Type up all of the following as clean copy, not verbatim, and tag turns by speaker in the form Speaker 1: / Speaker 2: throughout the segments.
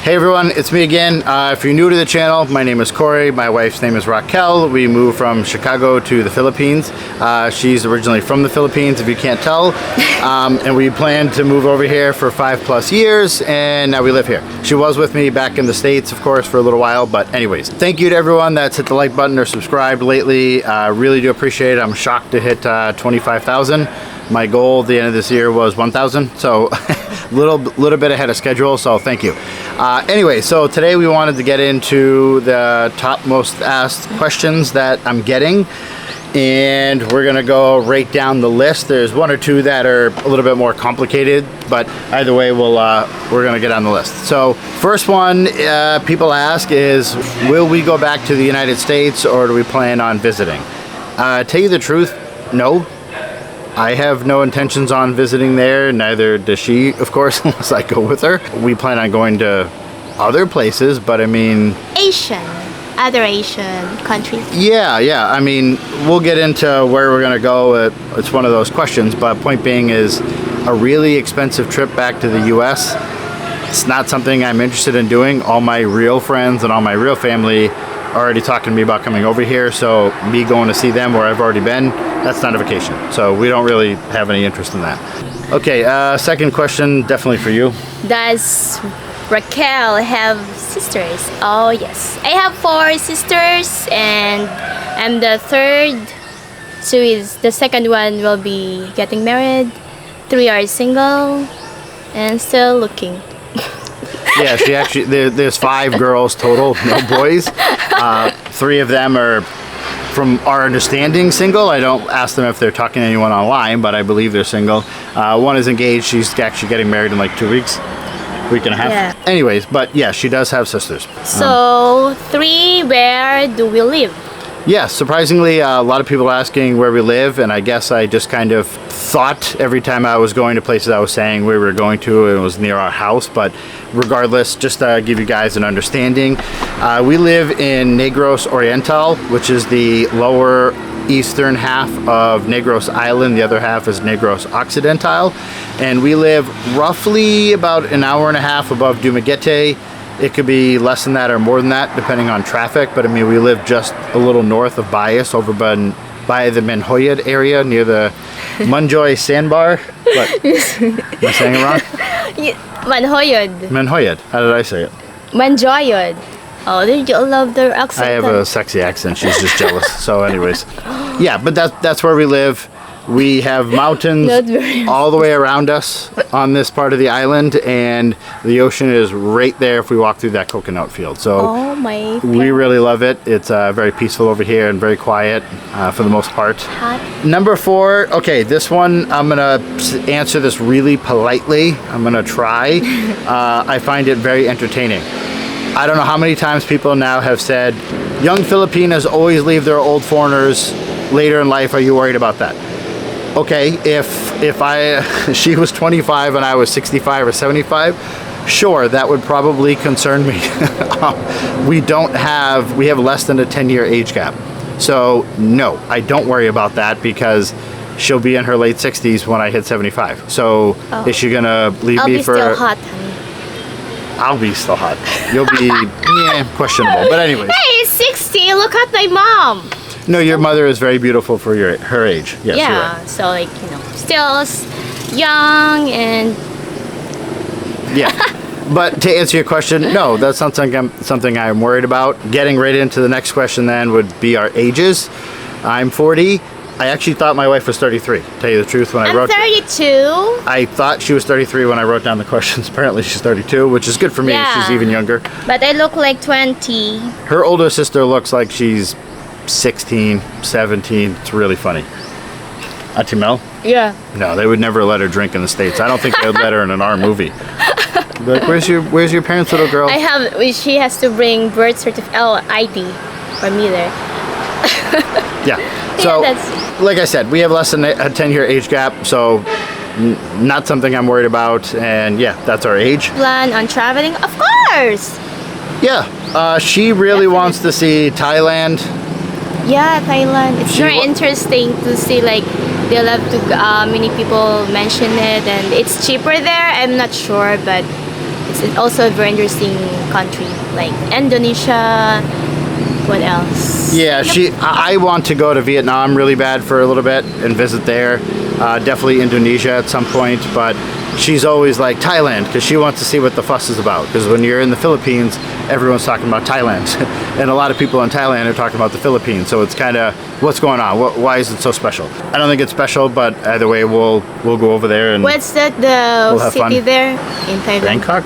Speaker 1: Hey everyone, it's me again. If you're new to the channel, my name is Corey. My wife's name is Raquel. We moved from Chicago to the Philippines. She's originally from the Philippines, if you can't tell. And we planned to move over here for 5+ years, and now we live here. She was with me back in the States, of course, for a little while. But anyways, thank you to everyone that's hit the like button or subscribed lately. Really do appreciate it. I'm shocked to hit 25,000. My goal at the end of this year was 1,000, so little bit ahead of schedule, so thank you. Anyway, so today we wanted to get into the top most asked questions that I'm getting, and we're gonna go right down the list. There's one or two that are a little bit more complicated, but either way, we're gonna get on the list. So first one people ask is, will we go back to the United States or do we plan on visiting? Tell you the truth, no. I have no intentions on visiting there, neither does she, of course, unless I go with her. We plan on going to other places, but I mean...
Speaker 2: Other Asian countries.
Speaker 1: Yeah, I mean, we'll get into where we're gonna go. It's one of those questions, but point being is a really expensive trip back to the US. It's not something I'm interested in doing. All my real friends and all my real family are already talking to me about coming over here, so me going to see them where I've already been, that's not a vacation. So we don't really have any interest in that. Okay, second question, definitely for you.
Speaker 2: Does Raquel have sisters? Oh yes, I have 4 sisters and I'm the third. So the second one will be getting married. 3 are single and still looking.
Speaker 1: Yeah, she actually, there's 5 girls total, no boys. 3 of them are, from our understanding, single. I don't ask them if they're talking to anyone online, but I believe they're single. One is engaged. She's actually getting married in like 2 weeks, week and a half.
Speaker 2: Yeah.
Speaker 1: Anyways, but yeah, she does have sisters.
Speaker 2: So 3, where do we live?
Speaker 1: Yeah, surprisingly, a lot of people asking where we live, and I guess I just kind of thought every time I was going to places I was saying where we were going to, it was near our house. But regardless, just to give you guys an understanding, we live in Negros Oriental, which is the lower eastern half of Negros Island. The other half is Negros Occidental, and we live roughly about an hour and a half above Dumaguete. It could be less than that or more than that, depending on traffic. But I mean, we live just a little north of Bias, over by the Manhoyed area, near the Munjoy Sandbar. What? Am I saying it wrong?
Speaker 2: Manhoyod.
Speaker 1: Manhoyed. How did I say it?
Speaker 2: Manjoyod. Oh, you love their accent.
Speaker 1: I have a sexy accent. She's just jealous. So anyways. Yeah, but that's where we live. We have mountains all the way around us on this part of the island, and the ocean is right there if we walk through that coconut field. So we really love it. It's very peaceful over here and very quiet for the most part. Number 4, okay, this one, I'm gonna answer this really politely. I'm gonna try. I find it very entertaining. I don't know how many times people now have said, young Filipinas always leave their old foreigners later in life. Are you worried about that? Okay, if she was 25 and I was 65 or 75, sure, that would probably concern me. We have less than a 10-year age gap. So no, I don't worry about that because she'll be in her late 60s when I hit 75. So is she gonna leave me for...
Speaker 2: I'll be still hot, honey.
Speaker 1: I'll be still hot. You'll be, questionable. But anyways.
Speaker 2: Hey, 60, look at my mom.
Speaker 1: No, your mother is very beautiful for her age. Yes,
Speaker 2: yeah,
Speaker 1: you're right.
Speaker 2: So like, still young and...
Speaker 1: Yeah, but to answer your question, no, that's not something I'm worried about. Getting right into the next question then would be our ages. I'm 40. I actually thought my wife was 33, to tell you the truth. When I wrote
Speaker 2: 32.
Speaker 1: I thought she was 33 when I wrote down the questions. Apparently she's 32, which is good for me.
Speaker 2: Yeah.
Speaker 1: She's even younger.
Speaker 2: But I look like 20.
Speaker 1: Her older sister looks like she's 16, 17. It's really funny. Atimel?
Speaker 2: Yeah.
Speaker 1: No, they would never let her drink in the States. I don't think they would let her in our movie. Like, where's your parents' little girl?
Speaker 2: She has to bring birth certificate, ID for me there.
Speaker 1: Yeah. So, like I said, we have less than a 10-year age gap, so not something I'm worried about. And yeah, that's our age.
Speaker 2: Plan on traveling? Of course!
Speaker 1: Yeah. She really wants to see Thailand.
Speaker 2: Yeah, Thailand. It's very interesting to see, like, they love to, many people mention it, and it's cheaper there. I'm not sure, but it's also a very interesting country, like Indonesia. What else?
Speaker 1: Yeah, I want to go to Vietnam really bad for a little bit and visit there. Definitely Indonesia at some point, but she's always like Thailand because she wants to see what the fuss is about. Because when you're in the Philippines, everyone's talking about Thailand, and a lot of people in Thailand are talking about the Philippines. So it's kind of what's going on. Why is it so special? I don't think it's special, but either way, we'll go over there and
Speaker 2: What's that? The
Speaker 1: We'll have
Speaker 2: city
Speaker 1: fun.
Speaker 2: there in Thailand?
Speaker 1: Bangkok.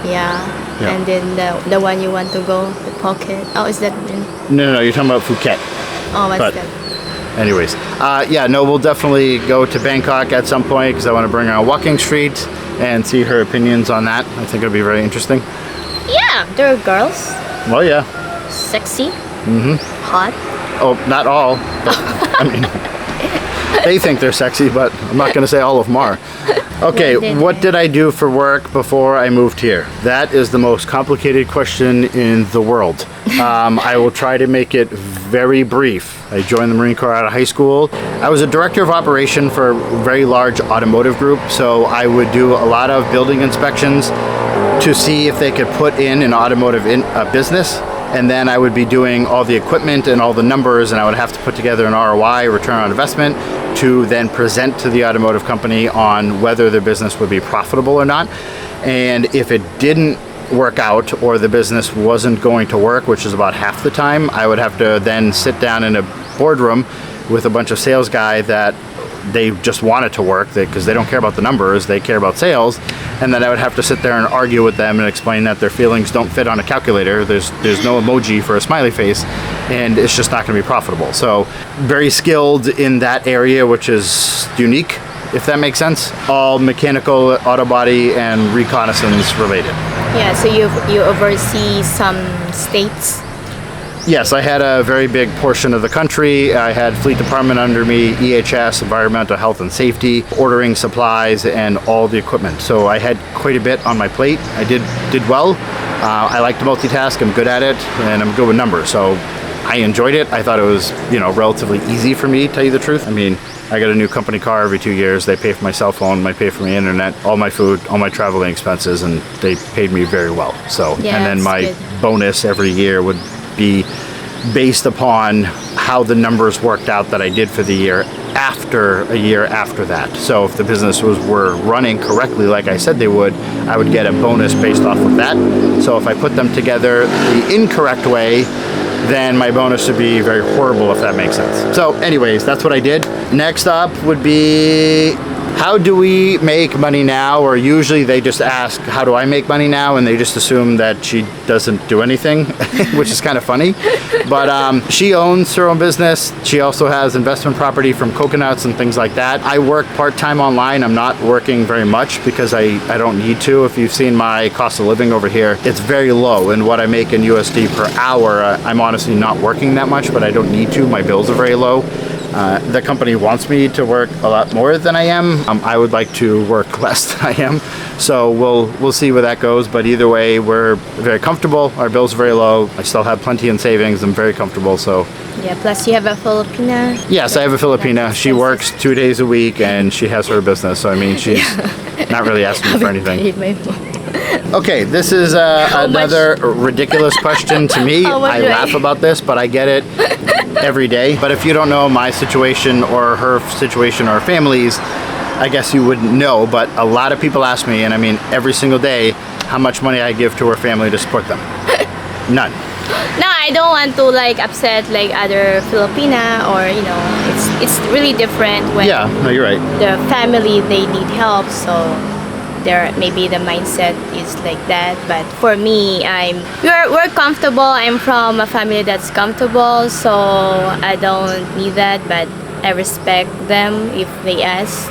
Speaker 2: Yeah.
Speaker 1: Yeah.
Speaker 2: And then the one you want to go, the Phuket. Oh, is that in?
Speaker 1: No, you're talking about Phuket.
Speaker 2: Oh, what's
Speaker 1: But-
Speaker 2: that?
Speaker 1: Anyways, yeah, no, we'll definitely go to Bangkok at some point because I want to bring her on Walking Street and see her opinions on that. I think it'll be very interesting.
Speaker 2: Yeah, there are girls,
Speaker 1: Well, yeah.
Speaker 2: sexy, hot.
Speaker 1: Oh, not all. But, I mean, they think they're sexy, but I'm not going to say all of them are. Okay, what did I do for work before I moved here? That is the most complicated question in the world. I will try to make it very brief. I joined the Marine Corps out of high school. I was a director of operation for a very large automotive group, so I would do a lot of building inspections to see if they could put in an automotive business. And then I would be doing all the equipment and all the numbers, and I would have to put together an ROI, return on investment, to then present to the automotive company on whether their business would be profitable or not. And if it didn't work out or the business wasn't going to work, which is about half the time, I would have to then sit down in a boardroom with a bunch of sales guy that they just want it to work because they don't care about the numbers, they care about sales. And then I would have to sit there and argue with them and explain that their feelings don't fit on a calculator. There's no emoji for a smiley face, and it's just not going to be profitable. So very skilled in that area, which is unique, if that makes sense. All mechanical, auto body, and reconnaissance related.
Speaker 2: Yeah, so you oversee some states.
Speaker 1: Yes, I had a very big portion of the country. I had fleet department under me, EHS, environmental health and safety, ordering supplies, and all the equipment. So I had quite a bit on my plate. I did well. I like to multitask. I'm good at it, and I'm good with numbers. So I enjoyed it. I thought it was, relatively easy for me, to tell you the truth. I mean, I got a new company car every 2 years. They pay for my cell phone, they pay for my internet, all my food, all my traveling expenses, and they paid me very well. So,
Speaker 2: Yeah,
Speaker 1: and then
Speaker 2: that's
Speaker 1: my
Speaker 2: good.
Speaker 1: bonus every year would be based upon how the numbers worked out that I did for the year after that. So if the business were running correctly like I said they would, I would get a bonus based off of that. So if I put them together the incorrect way, then my bonus would be very horrible, if that makes sense. So anyways, that's what I did. Next up would be, how do we make money now? Or usually they just ask, how do I make money now? And they just assume that she doesn't do anything, which is kind of funny. But she owns her own business. She also has investment property from coconuts and things like that. I work part-time online. I'm not working very much because I don't need to. If you've seen my cost of living over here, it's very low. And what I make in USD per hour, I'm honestly not working that much, but I don't need to. My bills are very low. The company wants me to work a lot more than I am. I would like to work less than I am. So we'll see where that goes. But either way, we're very comfortable. Our bills are very low. I still have plenty in savings. I'm very comfortable. So
Speaker 2: Yeah, plus you have a Filipina.
Speaker 1: yes, I have a Filipina. She works 2 days a week and she has her business. So I mean, she's not really asking me for anything.
Speaker 2: Paid my phone.
Speaker 1: Okay, this is another ridiculous question to me.
Speaker 2: How much
Speaker 1: I
Speaker 2: do I-
Speaker 1: laugh about this, but I get it every day. But if you don't know my situation or her situation or families, I guess you wouldn't know. But a lot of people ask me, and I mean every single day, how much money I give to her family to support them. None.
Speaker 2: No, I don't want to upset other Filipina or it's really different when
Speaker 1: Yeah, no, you're right.
Speaker 2: the family they need help, so maybe the mindset is like that. But for me, we're comfortable. I'm from a family that's comfortable, so I don't need that, but I respect them if they asked.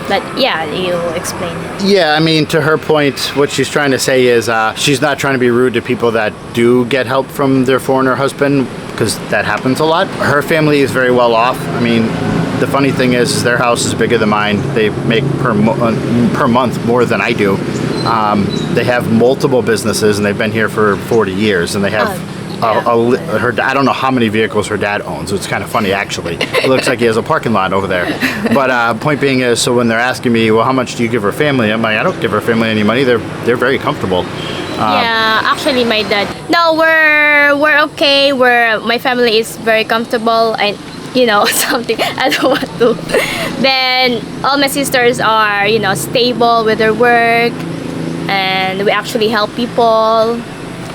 Speaker 2: But yeah, you explain it.
Speaker 1: Yeah, I mean, to her point, what she's trying to say is she's not trying to be rude to people that do get help from their foreigner husband, because that happens a lot. Her family is very well off. I mean, the funny thing is their house is bigger than mine. They make per month more than I do. They have multiple businesses, and they've been here for 40 years, and they have I don't know how many vehicles her dad owns. It's kind of funny, actually. It looks like he has a parking lot over there. But point being is, so when they're asking me, well, how much do you give her family? I'm like, I don't give her family any money. They're very comfortable.
Speaker 2: Yeah, actually, my dad. No, we're okay. My family is very comfortable, and something I don't want to. Then all my sisters are stable with their work, and we actually help people.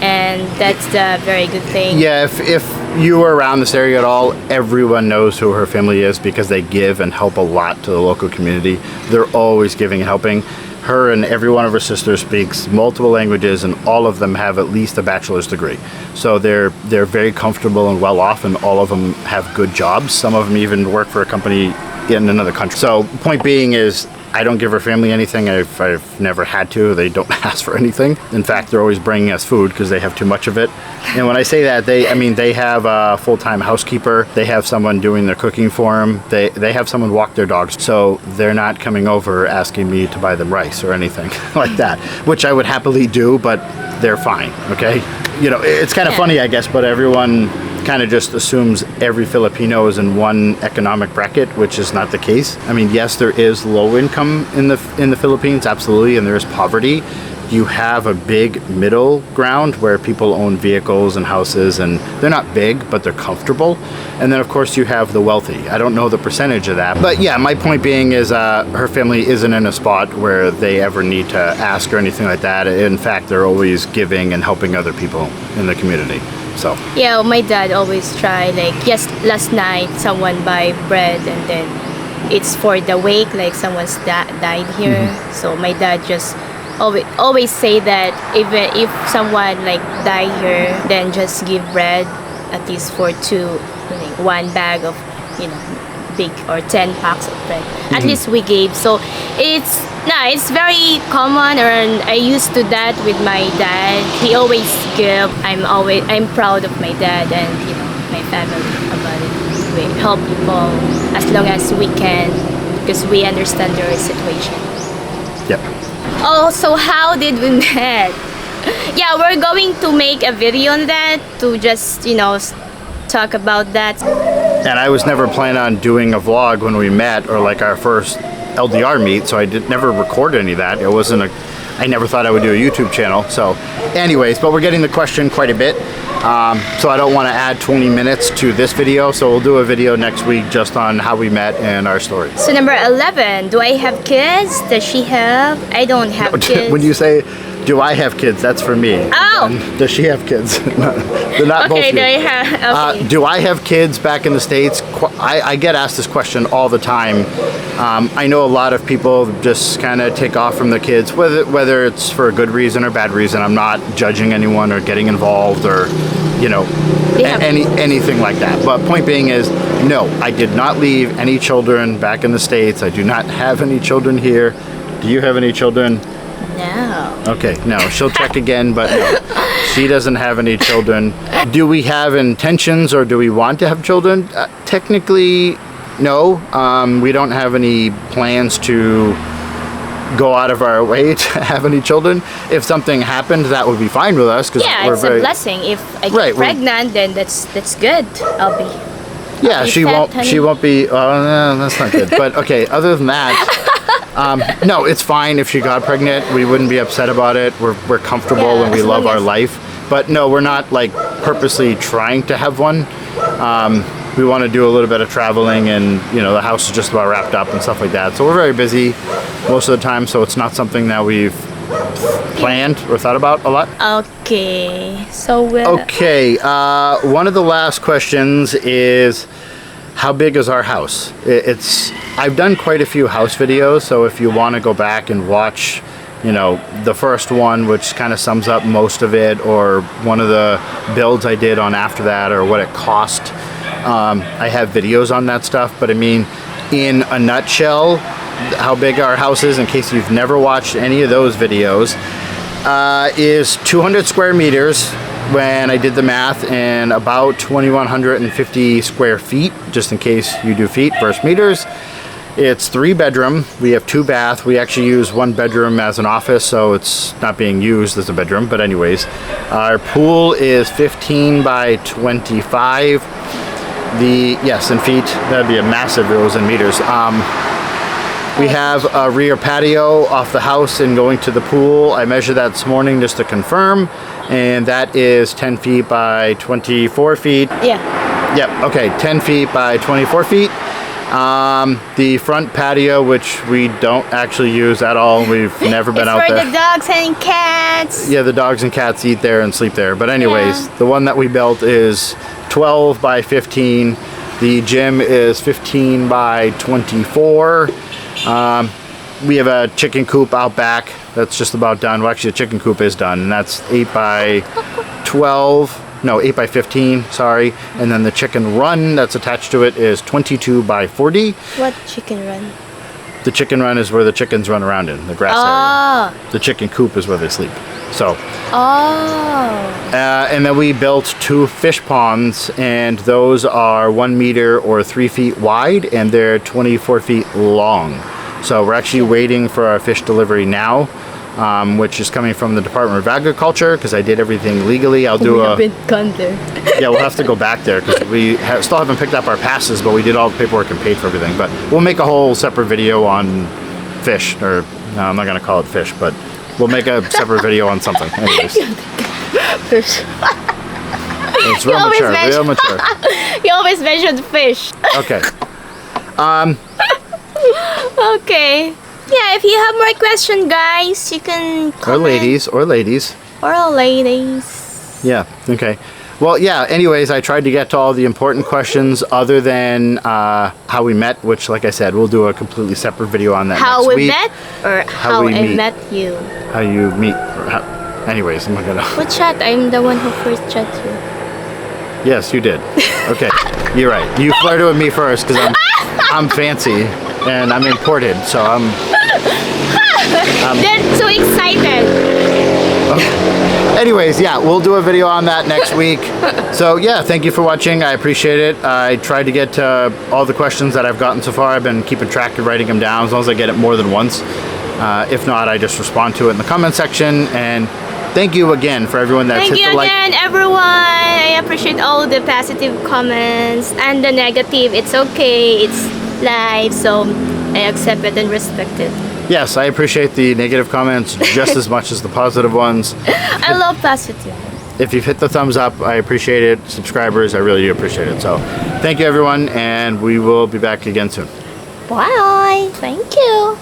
Speaker 2: And that's the very good thing.
Speaker 1: Yeah, if you were around this area at all, everyone knows who her family is because they give and help a lot to the local community. They're always giving and helping. Her and every one of her sisters speaks multiple languages, and all of them have at least a bachelor's degree. So they're very comfortable and well off, and all of them have good jobs. Some of them even work for a company in another country. So point being is, I don't give her family anything. I've never had to. They don't ask for anything. In fact, they're always bringing us food because they have too much of it. And when I say that, they have a full-time housekeeper. They have someone doing their cooking for them. They have someone walk their dogs. So they're not coming over asking me to buy them rice or anything like that, which I would happily do, but they're fine, okay? It's kind of funny, I guess, but everyone kind of just assumes every Filipino is in one economic bracket, which is not the case. I mean, yes, there is low income in the Philippines, absolutely, and there is poverty. You have a big middle ground where people own vehicles and houses, and they're not big, but they're comfortable. And then, of course, you have the wealthy. I don't know the percentage of that, but yeah, my point being is her family isn't in a spot where they ever need to ask or anything like that. In fact, they're always giving and helping other people in the community. So
Speaker 2: yeah, my dad always try, like, yes, last night someone buy bread and then it's for the wake, like someone's died here. So my dad just always say that even if someone like die here, then just give bread at least for one bag of big or 10 packs of bread. At least we gave. So it's very common, and I used to that with my dad. He always give. I'm proud of my dad and my family about it. We help people as long as we can because we understand their situation.
Speaker 1: yep.
Speaker 2: Oh, so how did we met? Yeah, we're going to make a video on that to just talk about that.
Speaker 1: And I was never planning on doing a vlog when we met, or like our first LDR meet, so I never record any of that. I never thought I would do a YouTube channel. So anyways, but we're getting the question quite a bit. So I don't want to add 20 minutes to this video, so we'll do a video next week just on how we met and our story.
Speaker 2: So number 11, do I have kids? Does she have? I don't have kids.
Speaker 1: When you say, do I have kids, that's for me.
Speaker 2: Oh!
Speaker 1: And does she have kids? They're not both.
Speaker 2: Okay,
Speaker 1: you.
Speaker 2: do I have? Okay.
Speaker 1: Do I have kids back in the States? I get asked this question all the time. I know a lot of people just kind of take off from the kids, whether it's for a good reason or bad reason. I'm not judging anyone or getting involved or anything like that. But point being is, no, I did not leave any children back in the States. I do not have any children here. Do you have any children?
Speaker 2: No.
Speaker 1: Okay, no, she'll check again, but no, she doesn't have any children. Do we have intentions or do we want to have children? Technically, no. We don't have any plans to go out of our way to have any children. If something happened, that would be fine with us.
Speaker 2: Yeah, it's a blessing. If I get pregnant, then that's good. I'll be.
Speaker 1: Yeah, she won't be. Oh, no, that's not good. But okay, other than that. No, it's fine if she got pregnant. We wouldn't be upset about it. We're comfortable and we love our life. But no, we're not like purposely trying to have one. We want to do a little bit of traveling, and the house is just about wrapped up and stuff like that. So we're very busy most of the time. So it's not something that we've planned or thought about a lot.
Speaker 2: Okay, so
Speaker 1: okay. One of the last questions is, how big is our house? I've done quite a few house videos, so if you want to go back and watch, the first one, which kind of sums up most of it, or one of the builds I did on after that, or what it cost, I have videos on that stuff. But I mean, in a nutshell, how big our house is, in case you've never watched any of those videos, is 200 square meters. When I did the math, and about 2,150 square feet, just in case you do feet versus meters. It's 3-bedroom. We have 2 bath. We actually use 1 bedroom as an office, so it's not being used as a bedroom. But anyways, our pool is 15 by 25. Yes, in feet. That'd be a massive. It was in meters. We have a rear patio off the house and going to the pool. I measured that this morning just to confirm, and that is 10 feet by 24 feet.
Speaker 2: Yeah.
Speaker 1: Yep. Okay. 10 feet by 24 feet. The front patio, which we don't actually use at all. We've never been out there.
Speaker 2: It's for the dogs and cats.
Speaker 1: Yeah, the dogs and cats eat there and sleep there. But anyways, the one that we built is 12 by 15. The gym is 15 by 24. We have a chicken coop out back that's just about done. Well, actually, the chicken coop is done, and that's 8 by 12. No, 8 by 15, sorry. And then the chicken run that's attached to it is 22 by 40.
Speaker 2: What chicken run?
Speaker 1: The chicken run is where the chickens run around in, the grass area. The chicken coop is where they sleep. So. And then we built 2 fish ponds, and those are 1 meter or 3 feet wide, and they're 24 feet long. So we're actually waiting for our fish delivery now. Which is coming from the Department of Agriculture, because I did everything legally. I'll do
Speaker 2: a... gone there.
Speaker 1: Yeah, we'll have to go back there because we still haven't picked up our passes, but we did all the paperwork and paid for everything. But we'll make a whole separate video on fish, or no, I'm not going to call it fish, but we'll make a separate video on something. Anyways.
Speaker 2: Fish.
Speaker 1: It's real mature, real mature.
Speaker 2: You always mentioned fish.
Speaker 1: Okay.
Speaker 2: Okay. Yeah, if you have more questions, guys, you can comment.
Speaker 1: Or ladies. Yeah, okay. Well, yeah, anyways, I tried to get to all the important questions other than how we met, which, like I said, we'll do a completely separate video on that
Speaker 2: next
Speaker 1: week.
Speaker 2: How we met? Or how I met you?
Speaker 1: How you meet. Anyways, I'm not gonna...
Speaker 2: What chat? I'm the one who first chat you.
Speaker 1: Yes, you did. Okay, you're right. You flirted with me first because I'm fancy and I'm imported, so I'm
Speaker 2: They're so excited.
Speaker 1: Okay. Anyways, yeah, we'll do a video on that next week. So yeah, thank you for watching. I appreciate it. I tried to get to all the questions that I've gotten so far. I've been keeping track of writing them down as long as I get it more than once. If not, I just respond to it in the comment section. And thank you again for everyone that's hit the like.
Speaker 2: Thank you again, everyone. I appreciate all the positive comments and the negative. It's okay. It's live, so I accept it and respect it.
Speaker 1: Yes, I appreciate the negative comments just as much as the positive ones.
Speaker 2: I love positive.
Speaker 1: If you've hit the thumbs up, I appreciate it. Subscribers, I really do appreciate it. So thank you, everyone, and we will be back again soon.
Speaker 2: Bye. Thank you.